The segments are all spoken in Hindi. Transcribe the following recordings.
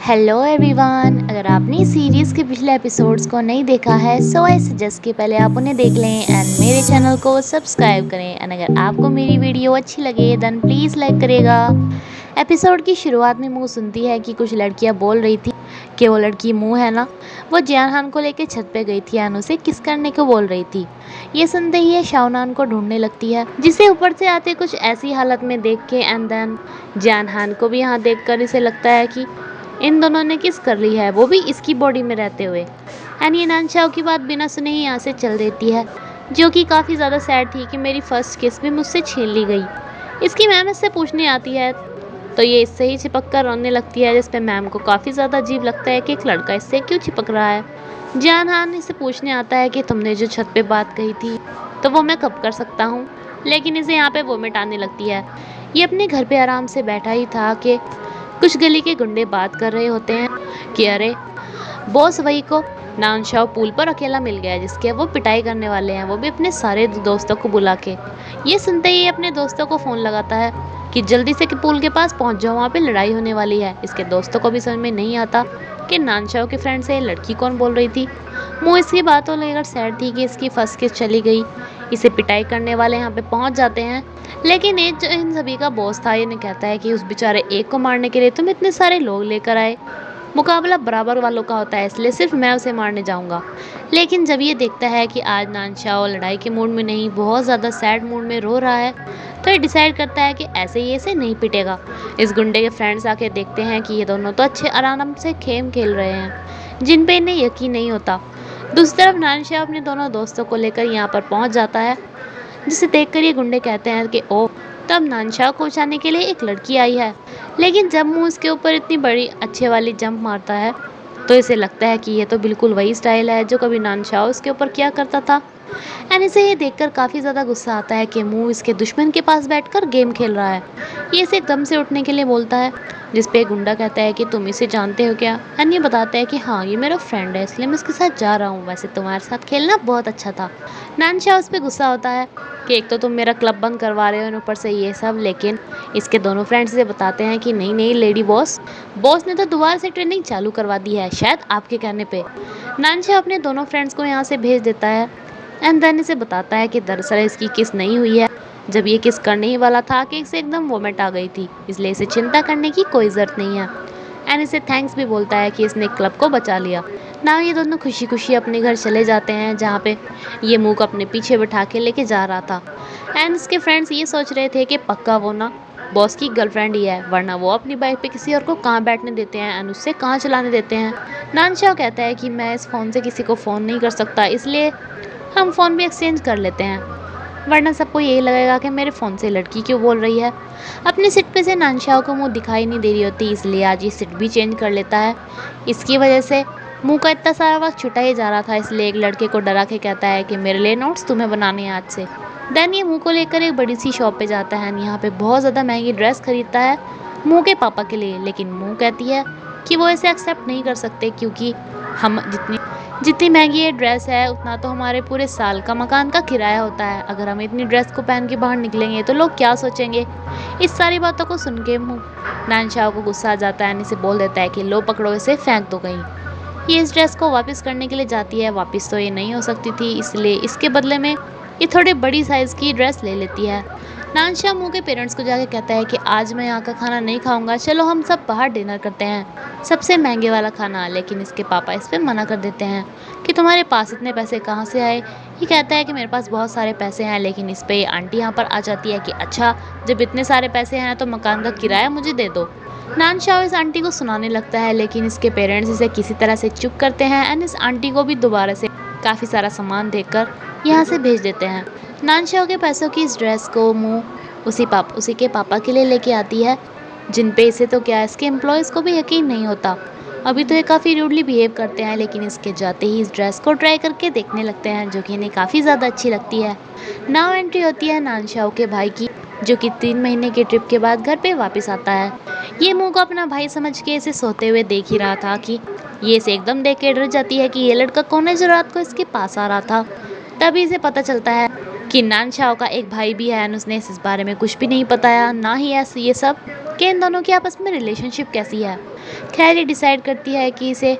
Hello everyone. अगर आपने इस सीरीज़ के पिछले एपिसोड्स को नहीं देखा है सो आई सजेस्ट कि पहले आप उन्हें देख लें एंड मेरे चैनल को सब्सक्राइब करें। एंड अगर आपको मेरी वीडियो अच्छी लगे देन प्लीज़ लाइक करिएगा। एपिसोड की शुरुआत में मुँह सुनती है कि कुछ लड़कियां बोल रही थी कि वो लड़की मुँह है ना, वो जियानहान को लेकर छत पे गई थी एंड उसे किस करने को बोल रही थी। ये सुनते ही ये शाओनान को ढूंढने लगती है, जिसे ऊपर से आते कुछ ऐसी हालत में देख के एंड देन जियानहान को भी यहाँ देखकर इसे लगता है कि इन दोनों ने किस कर ली है, वो भी इसकी बॉडी में रहते हुए। एंड ये नानचाओ की बात बिना सुने ही यहाँ से चल देती है, जो कि काफ़ी ज़्यादा सैड थी कि मेरी फर्स्ट किस भी मुझसे छीन ली गई। इसकी मैम इससे पूछने आती है तो ये इससे ही चिपक कर रोने लगती है, जिस पे मैम को काफ़ी ज़्यादा अजीब लगता है कि एक लड़का इससे क्यों चिपक रहा है। जियानहान इसे पूछने आता है कि तुमने जो छत पे बात कही थी तो वो मैं कब कर सकता हूँ, लेकिन इसे यहाँ पे वोमिट आने लगती है। ये अपने घर पे आराम से बैठा ही था कि कुछ गली के गुंडे बात कर रहे होते हैं कि अरे बॉस वही को नानशाओ पूल पर अकेला मिल गया जिसके वो पिटाई करने वाले हैं, वो भी अपने सारे दोस्तों को बुला के। ये सुनते ही अपने दोस्तों को फ़ोन लगाता है कि जल्दी से कि पूल के पास पहुंच जाओ, वहाँ पे लड़ाई होने वाली है। इसके दोस्तों को भी समझ में नहीं आता कि नानशाओ के फ्रेंड से लड़की कौन बोल रही थी। मुँह इसकी बातों लेकर सैड थी कि इसकी फर्स्ट किस चली गई। इसे पिटाई करने वाले यहाँ पे पहुँच जाते हैं, लेकिन एक जो इन सभी का बॉस था ये ने कहता है कि उस बेचारे एक को मारने के लिए तुम इतने सारे लोग लेकर आए, मुकाबला बराबर वालों का होता है, इसलिए सिर्फ मैं उसे मारने जाऊंगा। लेकिन जब ये देखता है कि आज नानशाओ लड़ाई के मूड में नहीं, बहुत ज़्यादा सैड मूड में रो रहा है, तो ये डिसाइड करता है कि ऐसे ही इसे नहीं पिटेगा। इस गुंडे के फ्रेंड्स आके देखते हैं कि ये दोनों तो अच्छे आराम से गेम खेल रहे हैं, जिन पे इन्हें यकीन नहीं होता। दूसरी तरफ नानशाओ अपने दोनों दोस्तों को लेकर यहाँ पर पहुँच जाता है, जिसे देखकर ये गुंडे कहते हैं कि ओह, तब नानशाओ को बचाने के लिए एक लड़की आई है। लेकिन जब मुँह उसके ऊपर इतनी बड़ी अच्छे वाली जंप मारता है तो इसे लगता है कि ये तो बिल्कुल वही स्टाइल है जो कभी नानशाओ उसके ऊपर किया करता था। एंड इसे ये देखकर काफ़ी ज़्यादा गुस्सा आता है कि मुँह इसके दुश्मन के पास बैठकर गेम खेल रहा है। ये इसे एकदम से उठने के लिए बोलता है, जिस पे एक गुंडा कहता है कि तुम इसे जानते हो क्या। एंड ये बताता है कि हाँ, ये मेरा फ्रेंड है इसलिए मैं इसके साथ जा रहा हूँ, वैसे तुम्हारे साथ खेलना बहुत अच्छा था। नानशाओ उस पर गुस्सा होता है कि एक तो तुम मेरा क्लब बंद करवा रहे हो और ऊपर से ये सब। लेकिन इसके दोनों फ्रेंड्स से बताते हैं कि नहीं नहीं लेडी बॉस ने तो दोबारा से ट्रेनिंग चालू करवा दी है, शायद आपके कहने पे। नानशाओ अपने दोनों फ्रेंड्स को यहाँ से भेज देता है एंड देन इसे बताता है कि दरअसल इसकी किस नहीं हुई है, जब ये किस करने ही वाला था कि इसे एकदम वोमिट आ गई थी, इसलिए इसे चिंता करने की कोई ज़रूरत नहीं है। एंड इसे थैंक्स भी बोलता है कि इसने क्लब को बचा लिया। ना ये दोनों खुशी खुशी अपने घर चले जाते हैं, जहाँ पे ये मुँह को अपने पीछे बैठा के लेके जा रहा था। एंड इसके फ्रेंड्स ये सोच रहे थे कि पक्का वो ना बॉस की गर्लफ्रेंड ही है, वरना वो अपनी बाइक पे किसी और को कहाँ बैठने देते हैं एंड उससे कहाँ चलाने देते हैं। नानशाओ कहता है कि मैं इस फ़ोन से किसी को फ़ोन नहीं कर सकता, इसलिए हम फ़ोन भी एक्सचेंज कर लेते हैं, वरना सबको यही लगेगा कि मेरे फ़ोन से लड़की क्यों बोल रही है। अपनी सीट पे से नानशाओ को मुंह दिखाई नहीं दे रही होती, इसलिए आज ये सीट भी चेंज कर लेता है। इसकी वजह से मुंह का इतना सारा वक्त छुटा ही जा रहा था, इसलिए एक लड़के को डरा के कहता है कि मेरे लिए नोट्स तुम्हें बनाने हैं आज से। देन ये मुंह को लेकर एक बड़ी सी शॉप पे जाता है, यहाँ पे बहुत ज़्यादा महंगी ड्रेस खरीदता है मुंह के पापा के लिए। लेकिन मुंह कहती है कि वो इसे एक्सेप्ट नहीं कर सकते, क्योंकि हम जितनी महंगी ये ड्रेस है उतना तो हमारे पूरे साल का मकान का किराया होता है। अगर हम इतनी ड्रेस को पहन के बाहर निकलेंगे तो लोग क्या सोचेंगे। इस सारी बातों को सुन के नानशाओ को गुस्सा आ जाता है, इसे बोल देता है कि लो पकड़ो इसे, फेंक दो कहीं। ये इस ड्रेस को वापस करने के लिए जाती है, वापस तो ये नहीं हो सकती थी, इसलिए इसके बदले में ये थोड़ी बड़ी साइज़ की ड्रेस ले लेती है। नानशाओ मुँह के पेरेंट्स को जाके कहता है कि आज मैं यहाँ का खाना नहीं खाऊंगा, चलो हम सब बाहर डिनर करते हैं, सबसे महंगे वाला खाना। लेकिन इसके पापा इस पर मना कर देते हैं कि तुम्हारे पास इतने पैसे कहाँ से आए। ये कहता है कि मेरे पास बहुत सारे पैसे हैं, लेकिन इस पे आंटी यहाँ पर आ जाती है कि अच्छा जब इतने सारे पैसे हैं तो मकान का किराया मुझे दे दो। नानशाओ इस आंटी को सुनाने लगता है, लेकिन इसके पेरेंट्स इसे किसी तरह से चुप करते हैं एंड इस आंटी को भी दोबारा से काफ़ी सारा सामान देकर यहाँ से भेज देते हैं। नानशाओ के पैसों की इस ड्रेस को मुँह उसी के पापा के लिए लेके आती है, जिन पे इसे तो क्या इसके एम्प्लॉयज़ को भी यकीन नहीं होता। अभी तो ये काफ़ी रूडली बिहेव करते हैं, लेकिन इसके जाते ही इस ड्रेस को ट्राई करके देखने लगते हैं, जो कि इन्हें काफ़ी ज़्यादा अच्छी लगती है। नाउ एंट्री होती है नानशाओ के भाई की, जो कि 3 महीने के ट्रिप के बाद घर पे वापस आता है। ये मुँह को अपना भाई समझ के इसे सोते हुए देख ही रहा था कि ये इसे एकदम देख के डर जाती है कि ये लड़का कौन है जो रात को इसके पास आ रहा था। तभी इसे पता चलता है कि नानशाओ का एक भाई भी है एंड उसने इस बारे में कुछ भी नहीं बताया, ना ही ऐसे ये सब कि इन दोनों की आपस में रिलेशनशिप कैसी है। खैर ये डिसाइड करती है कि इसे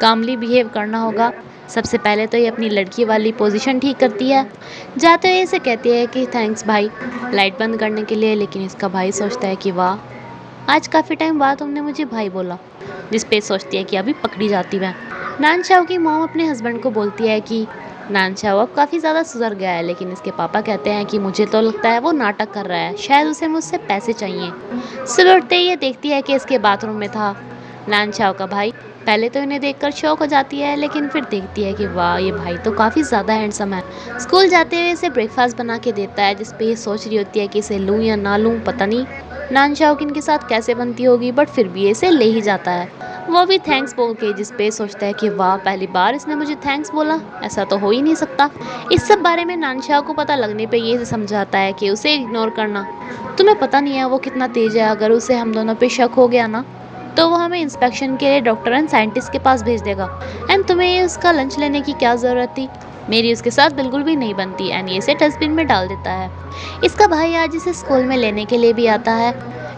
कामली बिहेव करना होगा। सबसे पहले तो ये अपनी लड़की वाली पोजीशन ठीक करती है। जाते हुए इसे कहती है कि थैंक्स भाई लाइट बंद करने के लिए, लेकिन इसका भाई सोचता है कि वाह आज काफ़ी टाइम बाद तुमने मुझे भाई बोला, जिस पे सोचती है कि अभी पकड़ी जाती मैं। नानचाओ की मॉम अपने हस्बैंड को बोलती है कि नानचाओ अब काफ़ी ज़्यादा सुधर गया है, लेकिन इसके पापा कहते हैं कि मुझे तो लगता है वो नाटक कर रहा है, शायद उसे मुझसे पैसे चाहिए। सुबह उठते ही ये देखती है कि इसके बाथरूम में था नानचाओ का भाई। पहले तो इन्हें देखकर शौक हो जाती है, लेकिन फिर देखती है कि वाह ये भाई तो काफ़ी ज़्यादा हैंडसम है। स्कूल जाते हुए इसे ब्रेकफास्ट बना के देता है, जिस पे ये सोच रही होती है कि इसे लूँ या ना लूँ, पता नहीं नानचाओ की इनके साथ कैसे बनती होगी, बट फिर भी इसे ले ही जाता है, वो भी थैंक्स बोल के, जिस पे सोचता है कि वाह पहली बार इसने मुझे थैंक्स बोला, ऐसा तो हो ही नहीं सकता। इस सब बारे में नानचाओ को पता लगने पे ये समझाता है कि उसे इग्नोर करना, तुम्हें पता नहीं है वो कितना तेज है, अगर उसे हम दोनों पे शक हो गया ना तो वो हमें इंस्पेक्शन के लिए डॉक्टर एंड साइंटिस्ट के पास भेज देगा। एंड तुम्हें उसका लंच लेने की क्या ज़रूरत थी, मेरी उसके साथ बिल्कुल भी नहीं बनती। एंड ये इसे डस्टबिन में डाल देता है। इसका भाई आज इसे स्कूल में लेने के लिए भी आता है,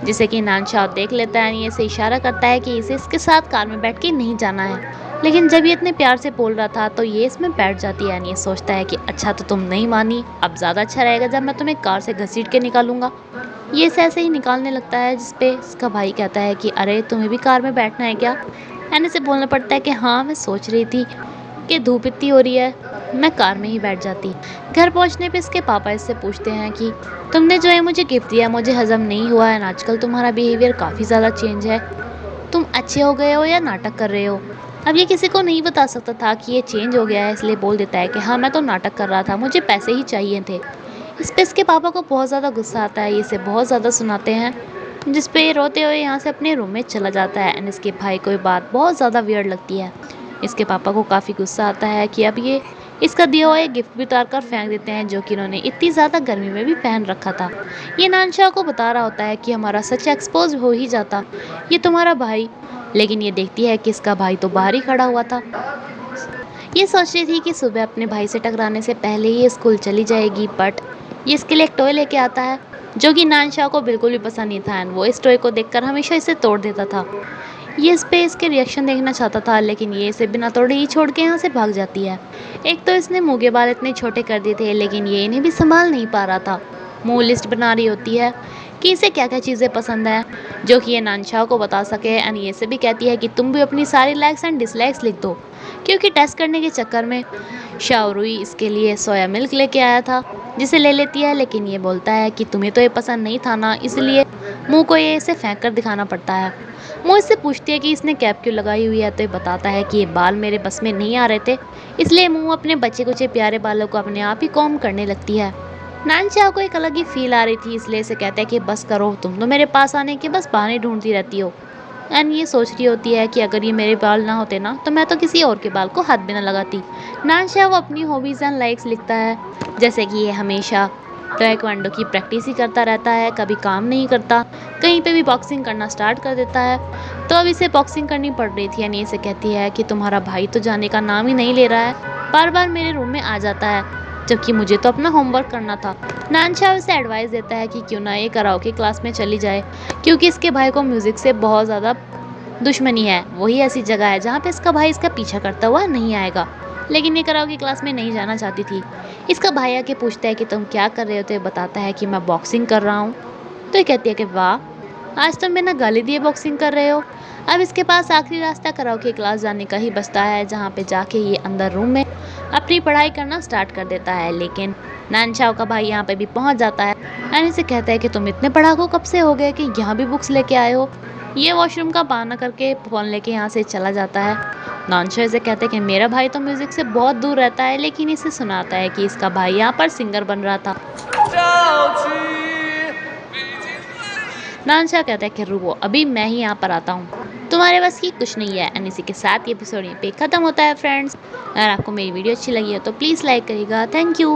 जिसे कि नानचाओ देख लेता है। ये इसे इशारा करता है कि इसे इसके साथ कार में बैठ के नहीं जाना है, लेकिन जब ये इतने प्यार से बोल रहा था तो ये इसमें बैठ जाती है। ये सोचता है कि अच्छा तो तुम नहीं मानी, अब ज़्यादा अच्छा रहेगा जब मैं तुम्हें कार से घसीट के निकालूंगा। ये इसे ऐसे ही निकालने लगता है, जिस पे इसका भाई कहता है कि अरे तुम्हें भी कार में बैठना है क्या। एंड इसे बोलना पड़ता है कि हाँ मैं सोच रही थी कि धूप इतनी हो रही है, मैं कार में ही बैठ जाती। घर पहुंचने पे इसके पापा इससे पूछते हैं कि तुमने जो है मुझे गिफ्ट दिया मुझे हजम नहीं हुआ है, आजकल तुम्हारा बिहेवियर काफ़ी ज़्यादा चेंज है, तुम अच्छे हो गए हो या नाटक कर रहे हो। अब ये किसी को नहीं बता सकता था कि ये चेंज हो गया है, इसलिए बोल देता है कि हाँ मैं तो नाटक कर रहा था, मुझे पैसे ही चाहिए थे। इस पे इसके पापा को बहुत ज़्यादा गुस्सा आता है, ये इसे बहुत ज़्यादा सुनाते हैं, जिस पे ये रोते हुए यहाँ से अपने रूम में चला जाता है। एंड इसके भाई को ये बात बहुत ज़्यादा वियर्ड लगती है। इसके पापा को काफ़ी गुस्सा आता है कि अब ये इसका दिया हुआ एक गिफ्ट भी उतार कर फेंक देते हैं, जो कि इन्होंने इतनी ज़्यादा गर्मी में भी पहन रखा था। ये नानशाह को बता रहा होता है कि हमारा सच एक्सपोज हो ही जाता, ये तुम्हारा भाई। लेकिन ये देखती है कि इसका भाई तो बाहर ही खड़ा हुआ था। ये सोच रही थी कि सुबह अपने भाई से टकराने से पहले ही ये स्कूल चली जाएगी, बट ये इसके लिए एक टॉय लेके आता है, जो कि नानशाह को बिल्कुल भी पसंद नहीं था। एंड वो इस टॉय को देखकर हमेशा इसे तोड़ देता था। ये इस पे इसके रिएक्शन देखना चाहता था, लेकिन ये इसे बिना तोड़े ही छोड़ के यहाँ से भाग जाती है। एक तो इसने मुँह के बाल इतने छोटे कर दिए थे, लेकिन ये इन्हें भी संभाल नहीं पा रहा था। मुँह लिस्ट बना रही होती है कि इसे क्या क्या चीज़ें पसंद है, जो कि ये नानशाह को बता सके। एंड ये से भी कहती है कि तुम भी अपनी सारी लाइक्स एंड डिसलाइक्स लिख दो, क्योंकि टेस्ट करने के चक्कर में शाओरुई इसके लिए सोया मिल्क लेके आया था, जिसे ले लेती है। लेकिन ये बोलता है कि तुम्हें तो ये पसंद नहीं था ना, इसलिए मुँह को ये इसे फेंक कर दिखाना पड़ता है। मुँह इससे पूछती है कि इसने कैप क्यों लगाई हुई है, तो ये बताता है कि ये बाल मेरे बस में नहीं आ रहे थे, इसलिए मुँह अपने बच्चे कुचे प्यारे बालों को अपने आप ही कॉम्ब करने लगती है। नानचाह को एक अलग ही फील आ रही थी, इसलिए इसे कहता है कि बस करो, तुम तो मेरे पास आने के बस बहाने ढूंढती रहती हो। एंड ये सोच रही होती है कि अगर ये मेरे बाल ना होते ना तो मैं तो किसी और के बाल को हाथ भी ना लगाती। नानशाह वो अपनी हॉबीज़ एंड लाइक्स लिखता है, जैसे कि ये हमेशा ताइक्वांडो की प्रैक्टिस ही करता रहता है, कभी काम नहीं करता, कहीं पे भी बॉक्सिंग करना स्टार्ट कर देता है। तो अब इसे बॉक्सिंग करनी पड़ रही थी। यानी इसे कहती है कि तुम्हारा भाई तो जाने का नाम ही नहीं ले रहा है, बार बार मेरे रूम में आ जाता है, जबकि मुझे तो अपना होमवर्क करना था। नानशाह उसे एडवाइस देता है कि क्यों ना ये कराओके क्लास में चली जाए, क्योंकि इसके भाई को म्यूज़िक से बहुत ज़्यादा दुश्मनी है। वही ऐसी जगह है जहाँ पे इसका भाई इसका पीछा करता हुआ नहीं आएगा। लेकिन ये कराओके क्लास में नहीं जाना चाहती थी। इसका भाई आके पूछता है कि तुम क्या कर रहे हो, तो ये बताता है कि मैं बॉक्सिंग कर रहा हूँ। तो ये कहती है कि वाह आज तुम बिना गाली दिए बॉक्सिंग कर रहे हो। अब इसके पास आखिरी रास्ता कराओके क्लास जाने का ही बचता है, जहाँ पे जाके ये अंदर रूम में अपनी पढ़ाई करना स्टार्ट कर देता है। लेकिन नानशाह का भाई यहाँ पे भी पहुँच जाता है एंड इसे कहता है कि तुम इतने पढ़ाकू कब से हो गए कि यहाँ भी बुक्स लेके आए हो। ये वॉशरूम का बहाना करके फ़ोन लेके यहाँ से चला जाता है। नानशाह इसे कहते हैं कि मेरा भाई तो म्यूज़िक से बहुत दूर रहता है, लेकिन इसे सुनाता है कि इसका भाई यहाँ पर सिंगर बन रहा था। नानशाह कहता है कि रुको अभी मैं ही यहाँ पर आता हूँ, तुम्हारे बस की कुछ नहीं है। एंड इसी के साथ ये एपिसोड यहाँ पे ख़त्म होता है फ्रेंड्स। अगर आपको मेरी वीडियो अच्छी लगी है तो प्लीज़ लाइक करिएगा। Thank you.